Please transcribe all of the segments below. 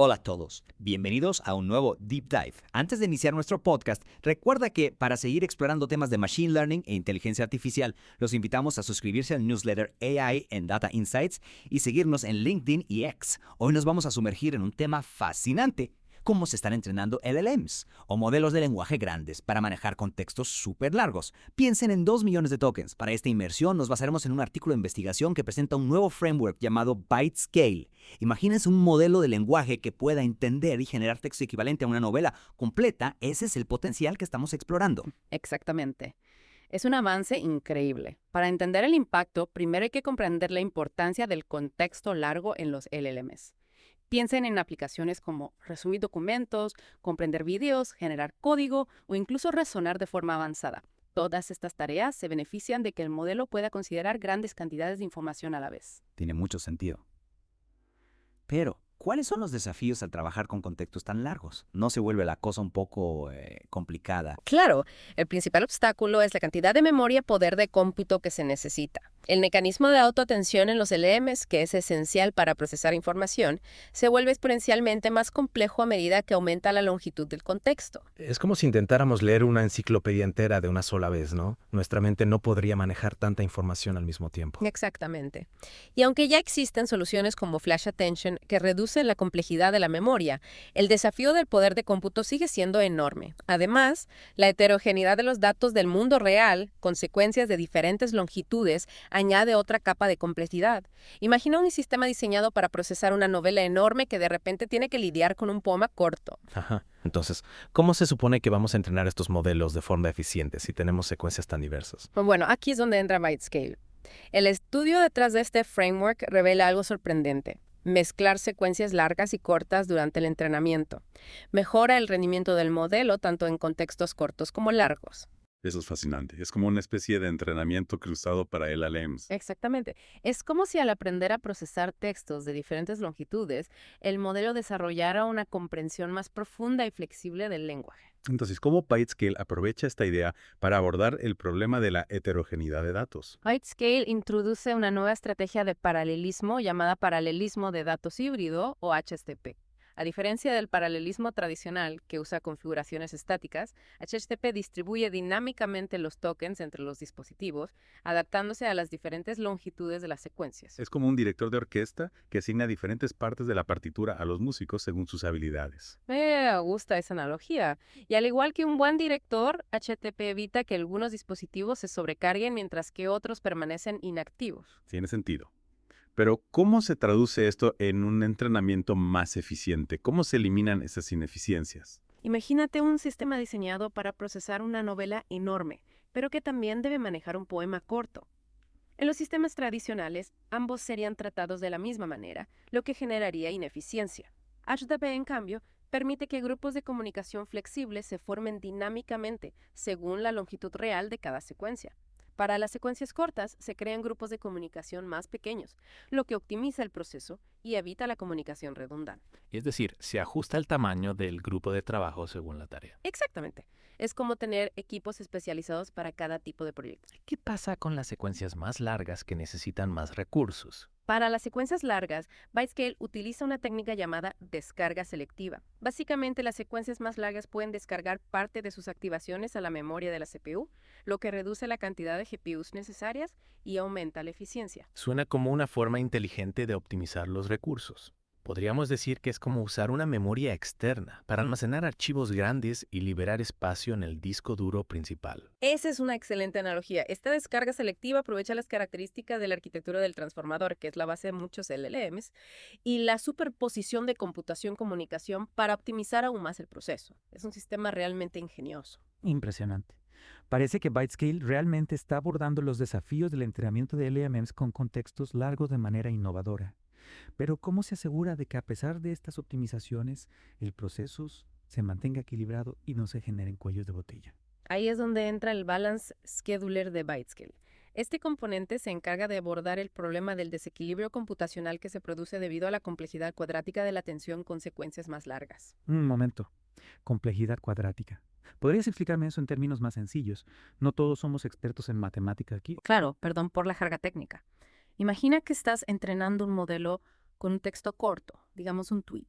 Hola a todos, bienvenidos a un nuevo Deep Dive. Antes de iniciar nuestro podcast, recuerda que para seguir explorando temas de Machine Learning e inteligencia artificial, los invitamos a suscribirse al newsletter AI en Data Insights y seguirnos en LinkedIn y X. Hoy nos vamos a sumergir en un tema fascinante: cómo se están entrenando LLMs, o modelos de lenguaje grandes, para manejar contextos súper largos. Piensen en 2 millones de tokens. Para esta inmersión nos basaremos en un artículo de investigación que presenta un nuevo framework llamado ByteScale. Imagínense un modelo de lenguaje que pueda entender y generar texto equivalente a una novela completa. Ese es el potencial que estamos explorando. Exactamente. Es un avance increíble. Para entender el impacto, primero hay que comprender la importancia del contexto largo en los LLMs. Piensen en aplicaciones como resumir documentos, comprender videos, generar código o incluso razonar de forma avanzada. Todas estas tareas se benefician de que el modelo pueda considerar grandes cantidades de información a la vez. Tiene mucho sentido. Pero, ¿cuáles son los desafíos al trabajar con contextos tan largos? ¿No se vuelve la cosa un poco complicada? Claro, el principal obstáculo es la cantidad de memoria poder de cómputo que se necesita. El mecanismo de autoatención en los LMs, que es esencial para procesar información, se vuelve exponencialmente más complejo a medida que aumenta la longitud del contexto. Es como si intentáramos leer una enciclopedia entera de una sola vez, ¿no? Nuestra mente no podría manejar tanta información al mismo tiempo. Exactamente. Y aunque ya existen soluciones como Flash Attention que reducen la complejidad de la memoria, el desafío del poder de cómputo sigue siendo enorme. Además, la heterogeneidad de los datos del mundo real, consecuencias de diferentes longitudes, añade otra capa de complejidad. Imagina un sistema diseñado para procesar una novela enorme que de repente tiene que lidiar con un poema corto. Ajá. Entonces, ¿cómo se supone que vamos a entrenar estos modelos de forma eficiente si tenemos secuencias tan diversas? Bueno, aquí es donde entra ByteScale. El estudio detrás de este framework revela algo sorprendente: mezclar secuencias largas y cortas durante el entrenamiento. Mejora el rendimiento del modelo tanto en contextos cortos como largos. Eso es fascinante. Es como una especie de entrenamiento cruzado para LLMs. Exactamente. Es como si al aprender a procesar textos de diferentes longitudes, el modelo desarrollara una comprensión más profunda y flexible del lenguaje. Entonces, ¿cómo PyScale aprovecha esta idea para abordar el problema de la heterogeneidad de datos? ByteScale introduce una nueva estrategia de paralelismo llamada paralelismo de datos híbrido o HSTP. A diferencia del paralelismo tradicional, que usa configuraciones estáticas, HTTP distribuye dinámicamente los tokens entre los dispositivos, adaptándose a las diferentes longitudes de las secuencias. Es como un director de orquesta que asigna diferentes partes de la partitura a los músicos según sus habilidades. Me gusta esa analogía. Y al igual que un buen director, HTTP evita que algunos dispositivos se sobrecarguen mientras que otros permanecen inactivos. Tiene sentido. Pero, ¿cómo se traduce esto en un entrenamiento más eficiente? ¿Cómo se eliminan esas ineficiencias? Imagínate un sistema diseñado para procesar una novela enorme, pero que también debe manejar un poema corto. En los sistemas tradicionales, ambos serían tratados de la misma manera, lo que generaría ineficiencia. HTTP, en cambio, permite que grupos de comunicación flexibles se formen dinámicamente según la longitud real de cada secuencia. Para las secuencias cortas, se crean grupos de comunicación más pequeños, lo que optimiza el proceso y evita la comunicación redundante. Es decir, se ajusta el tamaño del grupo de trabajo según la tarea. Exactamente. Es como tener equipos especializados para cada tipo de proyecto. ¿Qué pasa con las secuencias más largas que necesitan más recursos? Para las secuencias largas, ByteScale utiliza una técnica llamada descarga selectiva. Básicamente, las secuencias más largas pueden descargar parte de sus activaciones a la memoria de la CPU, lo que reduce la cantidad de GPUs necesarias y aumenta la eficiencia. Suena como una forma inteligente de optimizar los recursos. Podríamos decir que es como usar una memoria externa para almacenar archivos grandes y liberar espacio en el disco duro principal. Esa es una excelente analogía. Esta descarga selectiva aprovecha las características de la arquitectura del transformador, que es la base de muchos LLMs, y la superposición de computación-comunicación para optimizar aún más el proceso. Es un sistema realmente ingenioso. Impresionante. Parece que ByteScale realmente está abordando los desafíos del entrenamiento de LLMs con contextos largos de manera innovadora. Pero ¿cómo se asegura de que a pesar de estas optimizaciones, el proceso se mantenga equilibrado y no se generen cuellos de botella? Ahí es donde entra el Balance Scheduler de ByteScale. Este componente se encarga de abordar el problema del desequilibrio computacional que se produce debido a la complejidad cuadrática de la atención con secuencias más largas. Un momento. Complejidad cuadrática. ¿Podrías explicarme eso en términos más sencillos? No todos somos expertos en matemática aquí. Claro, perdón por la jerga técnica. Imagina que estás entrenando un modelo con un texto corto, digamos un tweet.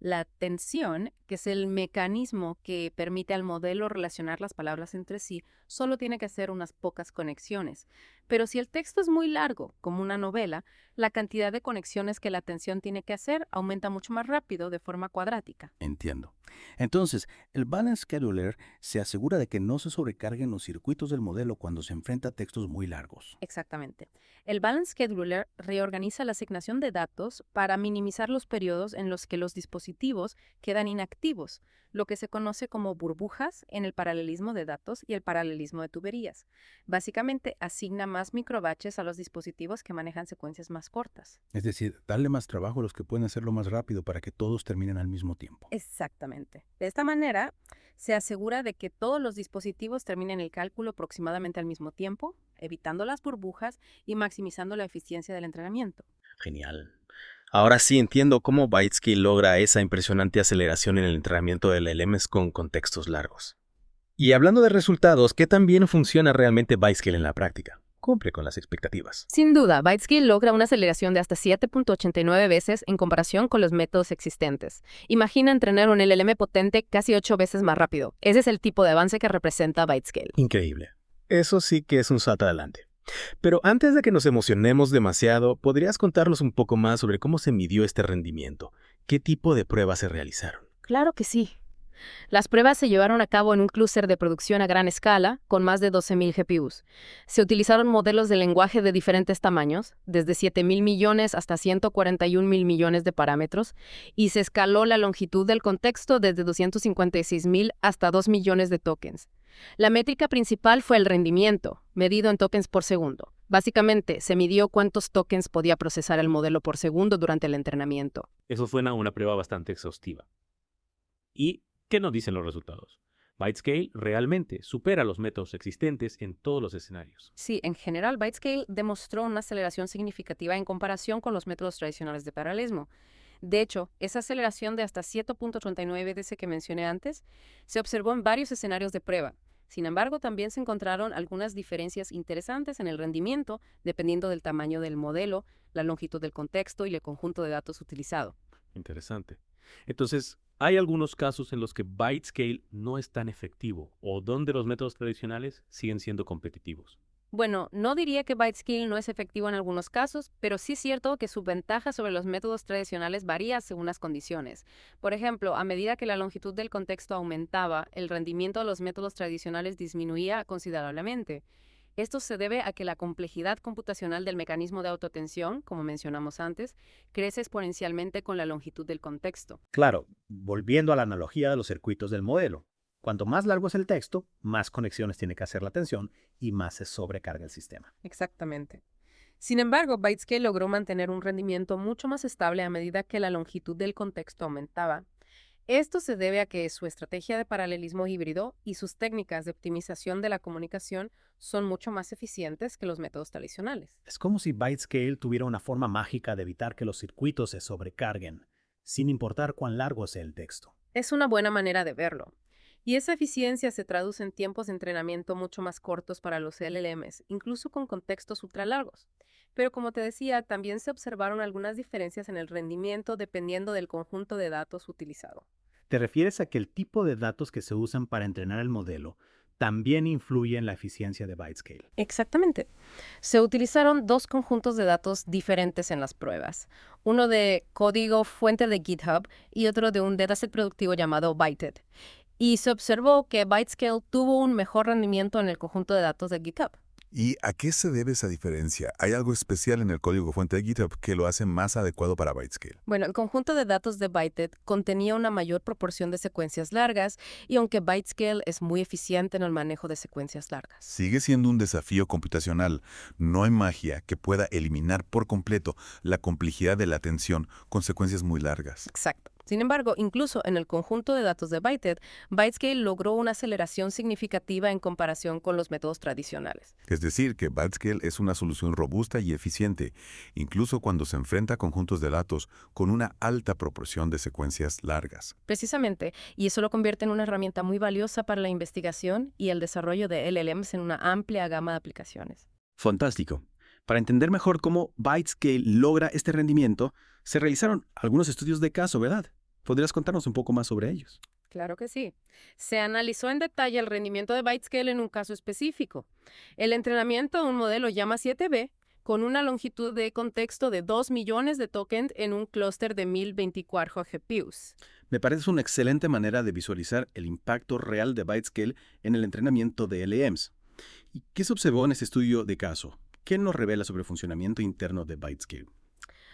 La tensión, que es el mecanismo que permite al modelo relacionar las palabras entre sí, solo tiene que hacer unas pocas conexiones. Pero si el texto es muy largo, como una novela, la cantidad de conexiones que la tensión tiene que hacer aumenta mucho más rápido de forma cuadrática. Entiendo. Entonces, el Balance Scheduler se asegura de que no se sobrecarguen los circuitos del modelo cuando se enfrenta a textos muy largos. Exactamente. El Balance Scheduler reorganiza la asignación de datos para minimizar los periodos en los que los dispositivos quedan inactivos, lo que se conoce como burbujas en el paralelismo de datos y el paralelismo de tuberías. Básicamente, asigna más microbatches a los dispositivos que manejan secuencias más cortas. Es decir, darle más trabajo a los que pueden hacerlo más rápido para que todos terminen al mismo tiempo. Exactamente. De esta manera, se asegura de que todos los dispositivos terminen el cálculo aproximadamente al mismo tiempo, evitando las burbujas y maximizando la eficiencia del entrenamiento. Genial. Ahora sí entiendo cómo Bytescale logra esa impresionante aceleración en el entrenamiento de LLMs con contextos largos. Y hablando de resultados, ¿qué tan bien funciona realmente Bytescale en la práctica? Cumple con las expectativas. Sin duda, Bytescale logra una aceleración de hasta 7.89 veces en comparación con los métodos existentes. Imagina entrenar un LLM potente casi 8 veces más rápido. Ese es el tipo de avance que representa Bytescale. Increíble. Eso sí que es un salto adelante. Pero antes de que nos emocionemos demasiado, ¿podrías contarnos un poco más sobre cómo se midió este rendimiento? ¿Qué tipo de pruebas se realizaron? Claro que sí. Las pruebas se llevaron a cabo en un clúster de producción a gran escala, con más de 12.000 GPUs. Se utilizaron modelos de lenguaje de diferentes tamaños, desde 7.000 millones hasta 141.000 millones de parámetros, y se escaló la longitud del contexto desde 256.000 hasta 2 millones de tokens. La métrica principal fue el rendimiento, medido en tokens por segundo. Básicamente, se midió cuántos tokens podía procesar el modelo por segundo durante el entrenamiento. Eso suena a una prueba bastante exhaustiva. ¿Y qué nos dicen los resultados? Bytescale realmente supera los métodos existentes en todos los escenarios. Sí, en general, Bytescale demostró una aceleración significativa en comparación con los métodos tradicionales de paralelismo. De hecho, esa aceleración de hasta 7.89 veces que mencioné antes se observó en varios escenarios de prueba. Sin embargo, también se encontraron algunas diferencias interesantes en el rendimiento, dependiendo del tamaño del modelo, la longitud del contexto y el conjunto de datos utilizado. Interesante. Entonces, ¿hay algunos casos en los que Bytescale no es tan efectivo o donde los métodos tradicionales siguen siendo competitivos? Bueno, no diría que Bytescale no es efectivo en algunos casos, pero sí es cierto que su ventaja sobre los métodos tradicionales varía según las condiciones. Por ejemplo, a medida que la longitud del contexto aumentaba, el rendimiento de los métodos tradicionales disminuía considerablemente. Esto se debe a que la complejidad computacional del mecanismo de autoatención, como mencionamos antes, crece exponencialmente con la longitud del contexto. Claro, volviendo a la analogía de los circuitos del modelo. Cuanto más largo es el texto, más conexiones tiene que hacer la atención y más se sobrecarga el sistema. Exactamente. Sin embargo, Bytescale logró mantener un rendimiento mucho más estable a medida que la longitud del contexto aumentaba. Esto se debe a que su estrategia de paralelismo híbrido y sus técnicas de optimización de la comunicación son mucho más eficientes que los métodos tradicionales. Es como si Bytescale tuviera una forma mágica de evitar que los circuitos se sobrecarguen, sin importar cuán largo sea el texto. Es una buena manera de verlo. Y esa eficiencia se traduce en tiempos de entrenamiento mucho más cortos para los LLMs, incluso con contextos ultralargos. Pero como te decía, también se observaron algunas diferencias en el rendimiento dependiendo del conjunto de datos utilizado. ¿Te refieres a que el tipo de datos que se usan para entrenar el modelo también influye en la eficiencia de Bytescale? Exactamente. Se utilizaron dos conjuntos de datos diferentes en las pruebas. Uno de código fuente de GitHub y otro de un dataset productivo llamado Byted. Y se observó que Bytescale tuvo un mejor rendimiento en el conjunto de datos de GitHub. ¿Y a qué se debe esa diferencia? ¿Hay algo especial en el código fuente de GitHub que lo hace más adecuado para Bytescale? Bueno, el conjunto de datos de Byted contenía una mayor proporción de secuencias largas y aunque Bytescale es muy eficiente en el manejo de secuencias largas. Sigue siendo un desafío computacional. No hay magia que pueda eliminar por completo la complejidad de la atención con secuencias muy largas. Exacto. Sin embargo, incluso en el conjunto de datos de Byted, Bytescale logró una aceleración significativa en comparación con los métodos tradicionales. Es decir, que Bytescale es una solución robusta y eficiente, incluso cuando se enfrenta a conjuntos de datos con una alta proporción de secuencias largas. Precisamente, y eso lo convierte en una herramienta muy valiosa para la investigación y el desarrollo de LLMs en una amplia gama de aplicaciones. Fantástico. Para entender mejor cómo Bytescale logra este rendimiento, se realizaron algunos estudios de caso, ¿verdad? ¿Podrías contarnos un poco más sobre ellos? Claro que sí. Se analizó en detalle el rendimiento de Bytescale en un caso específico. El entrenamiento de un modelo llama 7B con una longitud de contexto de 2 millones de tokens en un clúster de 1024 GPUs. Me parece una excelente manera de visualizar el impacto real de Bytescale en el entrenamiento de LMs. ¿Y qué se observó en este estudio de caso? ¿Qué nos revela sobre el funcionamiento interno de Bytescale?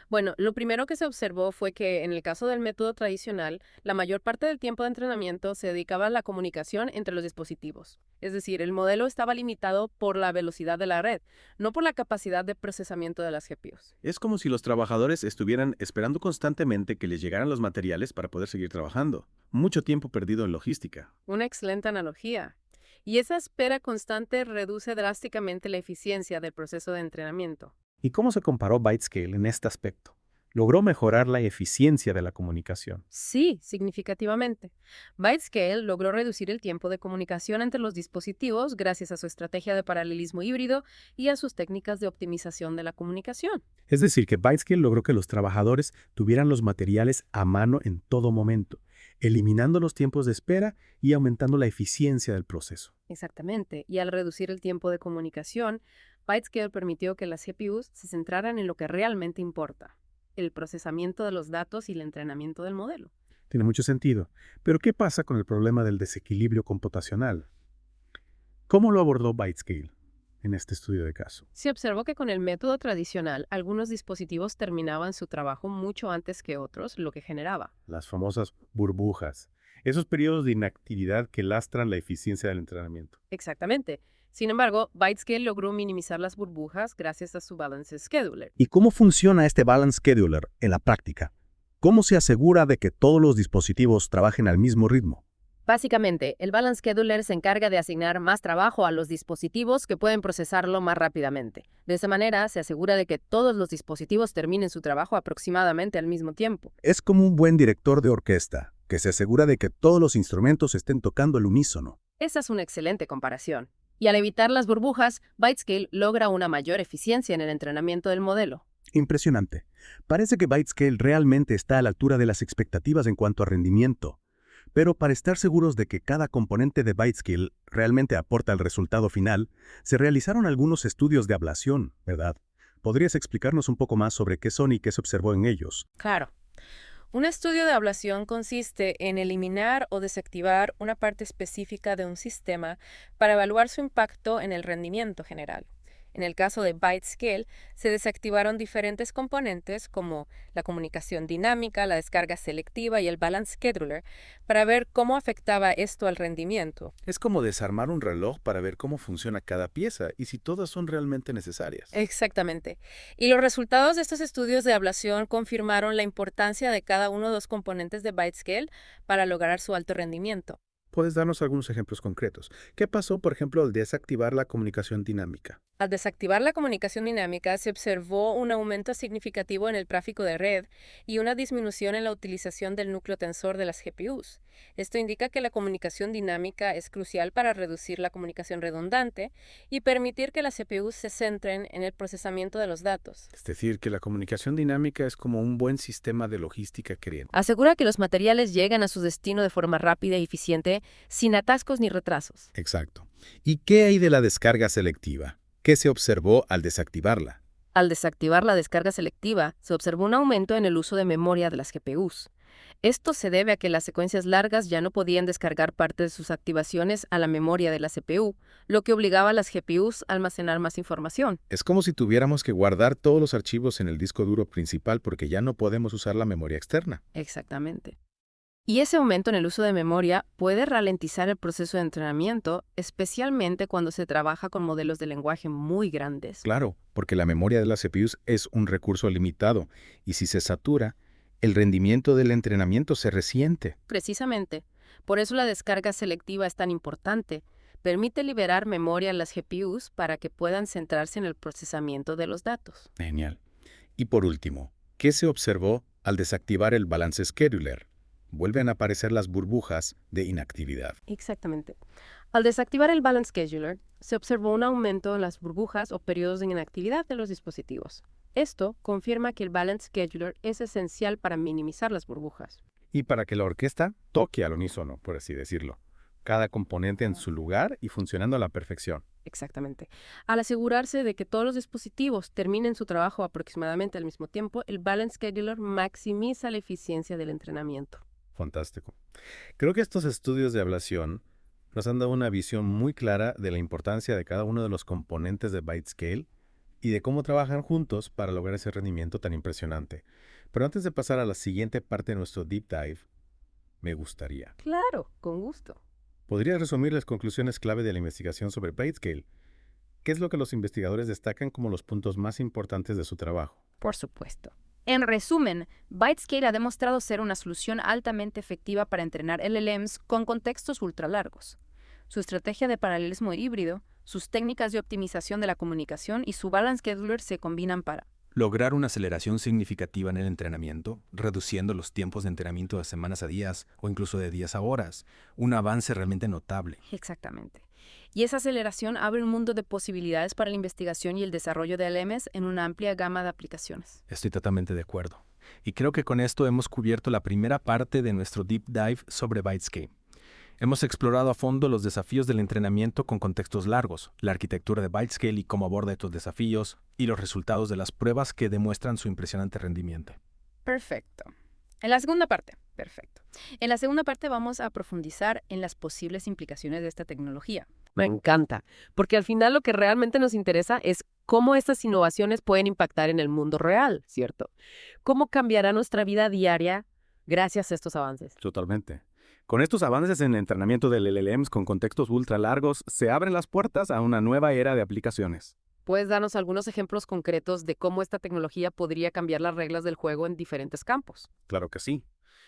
Bueno, lo primero que se observó fue que en el caso del método tradicional, la mayor parte del tiempo de entrenamiento se dedicaba a la comunicación entre los dispositivos. Es decir, el modelo estaba limitado por la velocidad de la red, no por la capacidad de procesamiento de las GPUs. Es como si los trabajadores estuvieran esperando constantemente que les llegaran los materiales para poder seguir trabajando. Mucho tiempo perdido en logística. Una excelente analogía. Y esa espera constante reduce drásticamente la eficiencia del proceso de entrenamiento. ¿Y cómo se comparó Bytescale en este aspecto? ¿Logró mejorar la eficiencia de la comunicación? Sí, significativamente. Bytescale logró reducir el tiempo de comunicación entre los dispositivos gracias a su estrategia de paralelismo híbrido y a sus técnicas de optimización de la comunicación. Es decir, que Bytescale logró que los trabajadores tuvieran los materiales a mano en todo momento, eliminando los tiempos de espera y aumentando la eficiencia del proceso. Exactamente. Y al reducir el tiempo de comunicación, Bytescale permitió que las GPUs se centraran en lo que realmente importa: el procesamiento de los datos y el entrenamiento del modelo. Tiene mucho sentido. Pero ¿qué pasa con el problema del desequilibrio computacional? ¿Cómo lo abordó Bytescale en este estudio de caso? Se observó que con el método tradicional, algunos dispositivos terminaban su trabajo mucho antes que otros, lo que generaba Las famosas burbujas. Esos periodos de inactividad que lastran la eficiencia del entrenamiento. Exactamente. Sin embargo, Bytescale logró minimizar las burbujas gracias a su Balance Scheduler. ¿Y cómo funciona este Balance Scheduler en la práctica? ¿Cómo se asegura de que todos los dispositivos trabajen al mismo ritmo? Básicamente, el Balance Scheduler se encarga de asignar más trabajo a los dispositivos que pueden procesarlo más rápidamente. De esa manera, se asegura de que todos los dispositivos terminen su trabajo aproximadamente al mismo tiempo. Es como un buen director de orquesta, que se asegura de que todos los instrumentos estén tocando al unísono. Esa es una excelente comparación. Y al evitar las burbujas, Bytescale logra una mayor eficiencia en el entrenamiento del modelo. Impresionante. Parece que Bytescale realmente está a la altura de las expectativas en cuanto a rendimiento. Pero para estar seguros de que cada componente de Bytescale realmente aporta el resultado final, se realizaron algunos estudios de ablación, ¿verdad? ¿Podrías explicarnos un poco más sobre qué son y qué se observó en ellos? Claro. Un estudio de ablación consiste en eliminar o desactivar una parte específica de un sistema para evaluar su impacto en el rendimiento general. En el caso de Bytescale, se desactivaron diferentes componentes como la comunicación dinámica, la descarga selectiva y el Balance Scheduler para ver cómo afectaba esto al rendimiento. Es como desarmar un reloj para ver cómo funciona cada pieza y si todas son realmente necesarias. Exactamente. Y los resultados de estos estudios de ablación confirmaron la importancia de cada uno de los componentes de Bytescale para lograr su alto rendimiento. ¿Puedes darnos algunos ejemplos concretos? ¿Qué pasó, por ejemplo, al desactivar la comunicación dinámica? Al desactivar la comunicación dinámica, se observó un aumento significativo en el tráfico de red y una disminución en la utilización del núcleo tensor de las GPUs. Esto indica que la comunicación dinámica es crucial para reducir la comunicación redundante y permitir que las CPUs se centren en el procesamiento de los datos. Es decir, que la comunicación dinámica es como un buen sistema de logística queriendo. Asegura que los materiales llegan a su destino de forma rápida y eficiente, sin atascos ni retrasos. Exacto. ¿Y qué hay de la descarga selectiva? ¿Qué se observó al desactivarla? Al desactivar la descarga selectiva, se observó un aumento en el uso de memoria de las GPUs. Esto se debe a que las secuencias largas ya no podían descargar parte de sus activaciones a la memoria de la CPU, lo que obligaba a las GPUs a almacenar más información. Es como si tuviéramos que guardar todos los archivos en el disco duro principal porque ya no podemos usar la memoria externa. Exactamente. Y ese aumento en el uso de memoria puede ralentizar el proceso de entrenamiento, especialmente cuando se trabaja con modelos de lenguaje muy grandes. Claro, porque la memoria de las CPUs es un recurso limitado y si se satura, el rendimiento del entrenamiento se resiente. Precisamente. Por eso la descarga selectiva es tan importante. Permite liberar memoria a las GPUs para que puedan centrarse en el procesamiento de los datos. Genial. Y por último, ¿qué se observó al desactivar el Balance Scheduler? Vuelven a aparecer las burbujas de inactividad. Exactamente. Al desactivar el Balance Scheduler, se observó un aumento en las burbujas o periodos de inactividad de los dispositivos. Esto confirma que el Balance Scheduler es esencial para minimizar las burbujas. Y para que la orquesta toque al unísono, por así decirlo. Cada componente en su lugar y funcionando a la perfección. Exactamente. Al asegurarse de que todos los dispositivos terminen su trabajo aproximadamente al mismo tiempo, el Balance Scheduler maximiza la eficiencia del entrenamiento. Fantástico. Creo que estos estudios de ablación nos han dado una visión muy clara de la importancia de cada uno de los componentes de ByteScale y de cómo trabajan juntos para lograr ese rendimiento tan impresionante. Pero antes de pasar a la siguiente parte de nuestro Deep Dive, me gustaría. Claro, con gusto. ¿Podrías resumir las conclusiones clave de la investigación sobre ByteScale? ¿Qué es lo que los investigadores destacan como los puntos más importantes de su trabajo? Por supuesto. En resumen, ByteScale ha demostrado ser una solución altamente efectiva para entrenar LLMs con contextos ultralargos. Su estrategia de paralelismo híbrido, sus técnicas de optimización de la comunicación y su Balance Scheduler se combinan para lograr una aceleración significativa en el entrenamiento, reduciendo los tiempos de entrenamiento de semanas a días o incluso de días a horas. Un avance realmente notable. Exactamente. Y esa aceleración abre un mundo de posibilidades para la investigación y el desarrollo de LMs en una amplia gama de aplicaciones. Estoy totalmente de acuerdo. Y creo que con esto hemos cubierto la primera parte de nuestro Deep Dive sobre ByteScale. Hemos explorado a fondo los desafíos del entrenamiento con contextos largos, la arquitectura de ByteScale y cómo aborda estos desafíos, y los resultados de las pruebas que demuestran su impresionante rendimiento. Perfecto. En la segunda parte, perfecto. En la segunda parte vamos a profundizar en las posibles implicaciones de esta tecnología. Me encanta, porque al final lo que realmente nos interesa es cómo estas innovaciones pueden impactar en el mundo real, ¿cierto? ¿Cómo cambiará nuestra vida diaria gracias a estos avances? Totalmente. Con estos avances en el entrenamiento de LLMs con contextos ultra largos, se abren las puertas a una nueva era de aplicaciones. ¿Puedes darnos algunos ejemplos concretos de cómo esta tecnología podría cambiar las reglas del juego en diferentes campos? Claro que sí.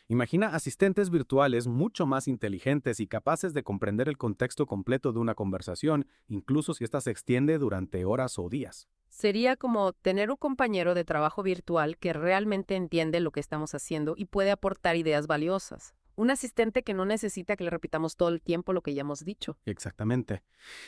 Imagina asistentes virtuales mucho más inteligentes y capaces de comprender el contexto completo de una conversación, incluso si ésta se extiende durante horas o días. Sería como tener un compañero de trabajo virtual que realmente entiende lo que estamos haciendo y puede aportar ideas valiosas. Un asistente que no necesita que le repitamos todo el tiempo lo que ya hemos dicho. Exactamente.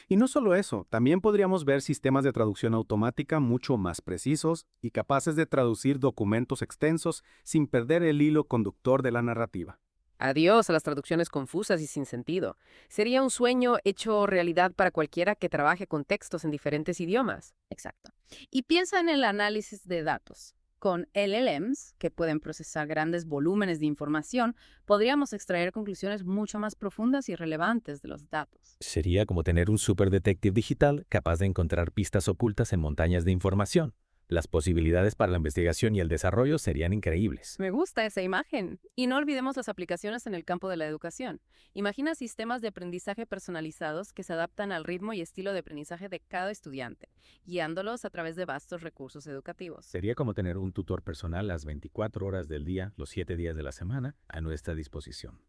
Y no solo eso, también podríamos ver sistemas de traducción automática mucho más precisos y capaces de traducir documentos extensos sin perder el hilo conductor de la narrativa. Adiós a las traducciones confusas y sin sentido. Sería un sueño hecho realidad para cualquiera que trabaje con textos en diferentes idiomas. Exacto. Y piensa en el análisis de datos. Con LLMs, que pueden procesar grandes volúmenes de información, podríamos extraer conclusiones mucho más profundas y relevantes de los datos. Sería como tener un superdetective digital capaz de encontrar pistas ocultas en montañas de información. Las posibilidades para la investigación y el desarrollo serían increíbles. Me gusta esa imagen. Y no olvidemos las aplicaciones en el campo de la educación. Imagina sistemas de aprendizaje personalizados que se adaptan al ritmo y estilo de aprendizaje de cada estudiante, guiándolos a través de vastos recursos educativos. Sería como tener un tutor personal las 24 horas del día, los 7 días de la semana, a nuestra disposición.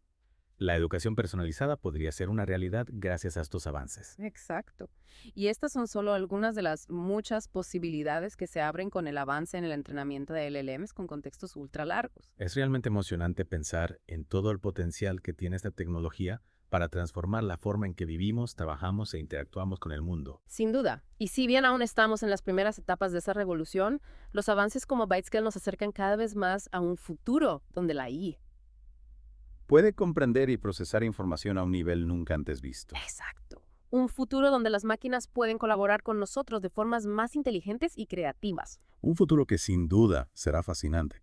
La educación personalizada podría ser una realidad gracias a estos avances. Exacto. Y estas son solo algunas de las muchas posibilidades que se abren con el avance en el entrenamiento de LLMs con contextos ultra largos. Es realmente emocionante pensar en todo el potencial que tiene esta tecnología para transformar la forma en que vivimos, trabajamos e interactuamos con el mundo. Sin duda. Y si bien aún estamos en las primeras etapas de esa revolución, los avances como ByteScale nos acercan cada vez más a un futuro donde la IA. Puede comprender y procesar información a un nivel nunca antes visto. Exacto. Un futuro donde las máquinas pueden colaborar con nosotros de formas más inteligentes y creativas. Un futuro que sin duda será fascinante.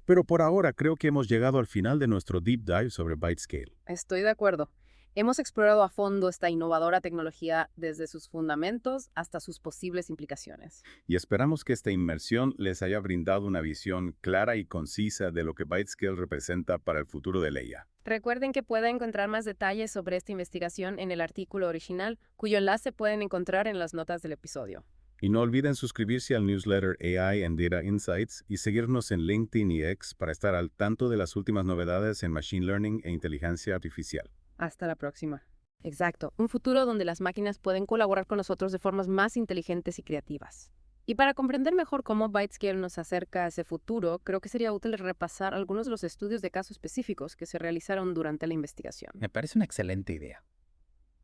Pero por ahora creo que hemos llegado al final de nuestro Deep Dive sobre ByteScale. Estoy de acuerdo. Hemos explorado a fondo esta innovadora tecnología desde sus fundamentos hasta sus posibles implicaciones. Y esperamos que esta inmersión les haya brindado una visión clara y concisa de lo que ByteScale representa para el futuro de la IA. Recuerden que pueden encontrar más detalles sobre esta investigación en el artículo original, cuyo enlace pueden encontrar en las notas del episodio. Y no olviden suscribirse al newsletter AI and Data Insights y seguirnos en LinkedIn y X para estar al tanto de las últimas novedades en Machine Learning e inteligencia artificial. Hasta la próxima. Exacto, un futuro donde las máquinas pueden colaborar con nosotros de formas más inteligentes y creativas. Y para comprender mejor cómo ByteScale nos acerca a ese futuro, creo que sería útil repasar algunos de los estudios de caso específicos que se realizaron durante la investigación. Me parece una excelente idea.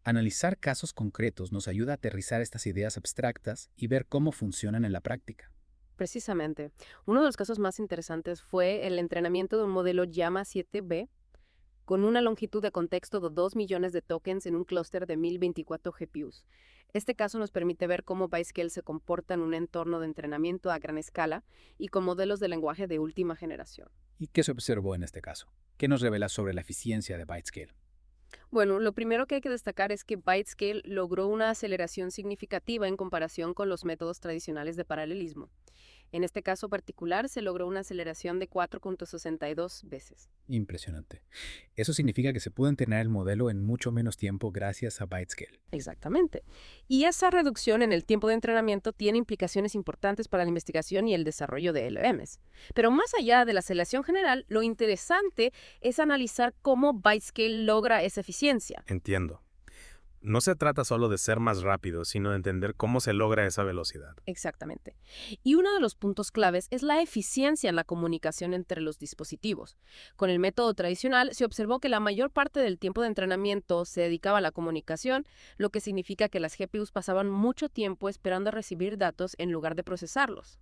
Analizar casos concretos nos ayuda a aterrizar estas ideas abstractas y ver cómo funcionan en la práctica. Precisamente. Uno de los casos más interesantes fue el entrenamiento de un modelo Llama 7B con una longitud de contexto de 2 millones de tokens en un clúster de 1024 GPUs. Este caso nos permite ver cómo Bytescale se comporta en un entorno de entrenamiento a gran escala y con modelos de lenguaje de última generación. ¿Y qué se observó en este caso? ¿Qué nos revela sobre la eficiencia de Bytescale? Bueno, lo primero que hay que destacar es que Bytescale logró una aceleración significativa en comparación con los métodos tradicionales de paralelismo. En este caso particular se logró una aceleración de 4.62 veces. Impresionante. Eso significa que se pudo entrenar el modelo en mucho menos tiempo gracias a Bytescale. Exactamente. Y esa reducción en el tiempo de entrenamiento tiene implicaciones importantes para la investigación y el desarrollo de LLMs. Pero más allá de la aceleración general, lo interesante es analizar cómo Bytescale logra esa eficiencia. Entiendo. No se trata solo de ser más rápido, sino de entender cómo se logra esa velocidad. Exactamente. Y uno de los puntos claves es la eficiencia en la comunicación entre los dispositivos. Con el método tradicional se observó que la mayor parte del tiempo de entrenamiento se dedicaba a la comunicación, lo que significa que las GPUs pasaban mucho tiempo esperando a recibir datos en lugar de procesarlos.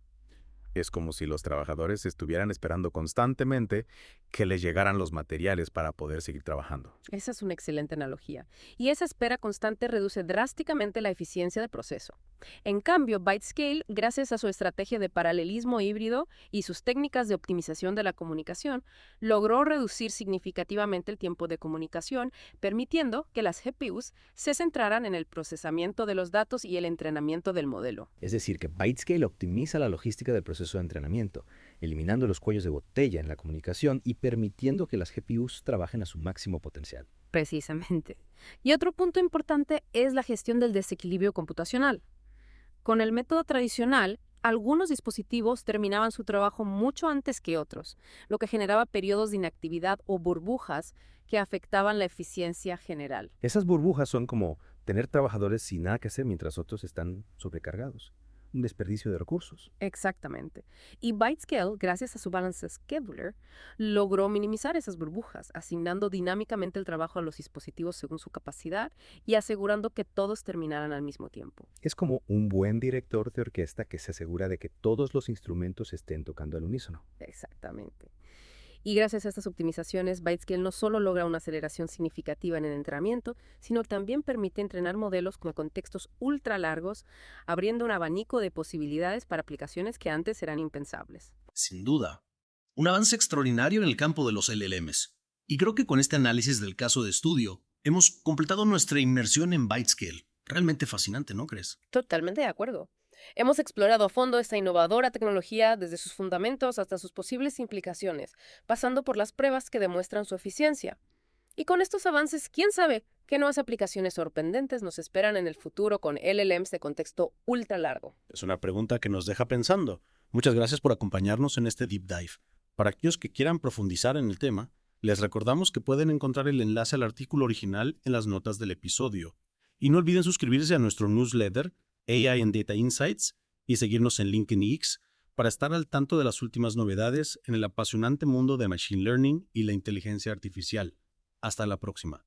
Es como si los trabajadores estuvieran esperando constantemente que les llegaran los materiales para poder seguir trabajando. Esa es una excelente analogía. Y esa espera constante reduce drásticamente la eficiencia del proceso. En cambio, Bytescale, gracias a su estrategia de paralelismo híbrido y sus técnicas de optimización de la comunicación, logró reducir significativamente el tiempo de comunicación, permitiendo que las GPUs se centraran en el procesamiento de los datos y el entrenamiento del modelo. Es decir, que Bytescale optimiza la logística del proceso de entrenamiento, eliminando los cuellos de botella en la comunicación y permitiendo que las GPUs trabajen a su máximo potencial. Precisamente. Y otro punto importante es la gestión del desequilibrio computacional. Con el método tradicional, algunos dispositivos terminaban su trabajo mucho antes que otros, lo que generaba periodos de inactividad o burbujas que afectaban la eficiencia general. Esas burbujas son como tener trabajadores sin nada que hacer mientras otros están sobrecargados. Un desperdicio de recursos. Exactamente. Y Bytescale, gracias a su Balance Scheduler, logró minimizar esas burbujas, asignando dinámicamente el trabajo a los dispositivos según su capacidad y asegurando que todos terminaran al mismo tiempo. Es como un buen director de orquesta que se asegura de que todos los instrumentos estén tocando al unísono. Exactamente. Y gracias a estas optimizaciones, Bytescale no solo logra una aceleración significativa en el entrenamiento, sino también permite entrenar modelos con contextos ultra largos, abriendo un abanico de posibilidades para aplicaciones que antes eran impensables. Sin duda, un avance extraordinario en el campo de los LLMs. Y creo que con este análisis del caso de estudio, hemos completado nuestra inmersión en Bytescale. Realmente fascinante, ¿no crees? Totalmente de acuerdo. Hemos explorado a fondo esta innovadora tecnología desde sus fundamentos hasta sus posibles implicaciones, pasando por las pruebas que demuestran su eficiencia. Y con estos avances, ¿quién sabe qué nuevas aplicaciones sorprendentes nos esperan en el futuro con LLMs de contexto ultra largo? Es una pregunta que nos deja pensando. Muchas gracias por acompañarnos en este Deep Dive. Para aquellos que quieran profundizar en el tema, les recordamos que pueden encontrar el enlace al artículo original en las notas del episodio. Y no olviden suscribirse a nuestro newsletter AI and Data Insights y seguirnos en LinkedIn X para estar al tanto de las últimas novedades en el apasionante mundo de Machine Learning y la inteligencia artificial. Hasta la próxima.